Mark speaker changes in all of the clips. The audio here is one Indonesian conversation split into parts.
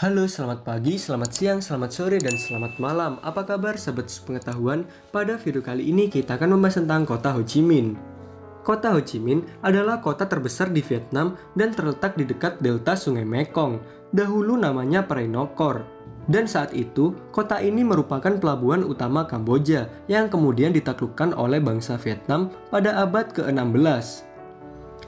Speaker 1: Halo, selamat pagi, selamat siang, selamat sore, dan selamat malam. Apa kabar sahabat pengetahuan? Pada video kali ini kita akan membahas tentang kota Ho Chi Minh. Kota Ho Chi Minh adalah kota terbesar di Vietnam dan terletak di dekat delta Sungai Mekong. Dahulu namanya Parinokor. Dan saat itu, kota ini merupakan pelabuhan utama Kamboja yang kemudian ditaklukkan oleh bangsa Vietnam pada abad ke-16.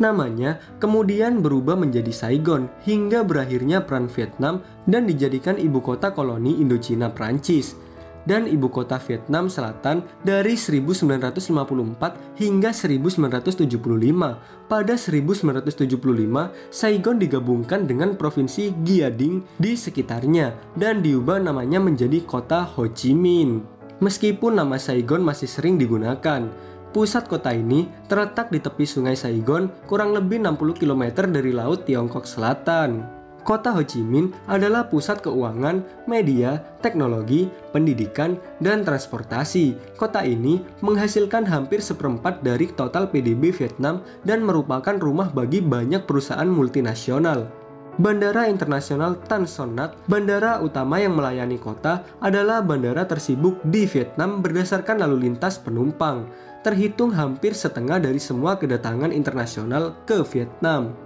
Speaker 1: Namanya kemudian berubah menjadi Saigon hingga berakhirnya Perang Vietnam dan dijadikan ibu kota koloni Indochina Prancis dan ibu kota Vietnam Selatan dari 1954 hingga 1975. Pada 1975, Saigon digabungkan dengan provinsi Gia Dinh di sekitarnya dan diubah namanya menjadi kota Ho Chi Minh. Meskipun nama Saigon masih sering digunakan, pusat kota ini terletak di tepi sungai Saigon kurang lebih 60 km dari laut Tiongkok Selatan. Kota Ho Chi Minh adalah pusat keuangan, media, teknologi, pendidikan, dan transportasi. Kota ini menghasilkan hampir seperempat dari total PDB Vietnam dan merupakan rumah bagi banyak perusahaan multinasional. Bandara Internasional Tan Son Nhat, bandara utama yang melayani kota, adalah bandara tersibuk di Vietnam berdasarkan lalu lintas penumpang, terhitung hampir setengah dari semua kedatangan internasional ke Vietnam.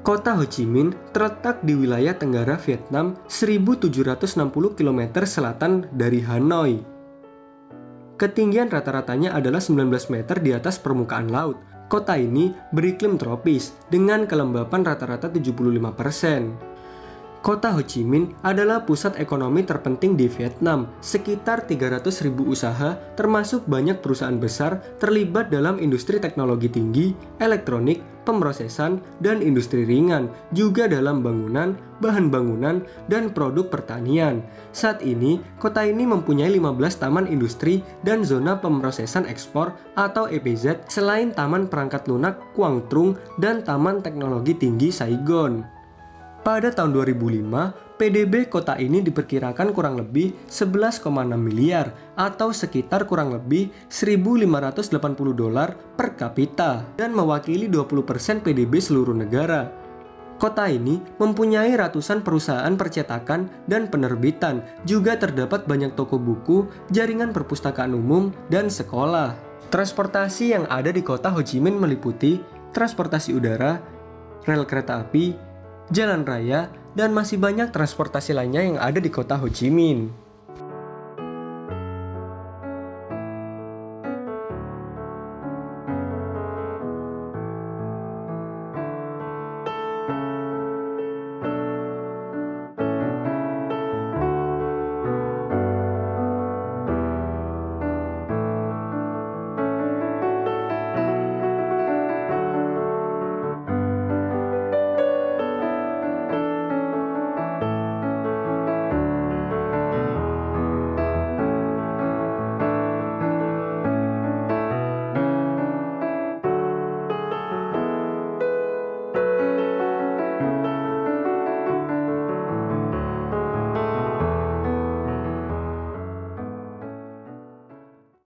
Speaker 1: Kota Ho Chi Minh terletak di wilayah tenggara Vietnam 1760 km selatan dari Hanoi. Ketinggian rata-ratanya adalah 19 meter di atas permukaan laut. Kota ini beriklim tropis dengan kelembapan rata-rata 75%. Kota Ho Chi Minh adalah pusat ekonomi terpenting di Vietnam. Sekitar 300.000 usaha, termasuk banyak perusahaan besar, terlibat dalam industri teknologi tinggi, elektronik, pemrosesan, dan industri ringan, juga dalam bangunan, bahan bangunan, dan produk pertanian. Saat ini, kota ini mempunyai 15 taman industri dan zona pemrosesan ekspor atau EPZ, selain Taman Perangkat Lunak Quang Trung dan Taman Teknologi Tinggi Saigon. Pada tahun 2005, PDB kota ini diperkirakan kurang lebih 11,6 miliar atau sekitar kurang lebih $1.580 per kapita dan mewakili 20% PDB seluruh negara. Kota ini mempunyai ratusan perusahaan percetakan dan penerbitan, juga terdapat banyak toko buku, jaringan perpustakaan umum, dan sekolah. Transportasi yang ada di kota Ho Chi Minh meliputi transportasi udara, rel kereta api, jalan raya, dan masih banyak transportasi lainnya yang ada di kota Ho Chi Minh.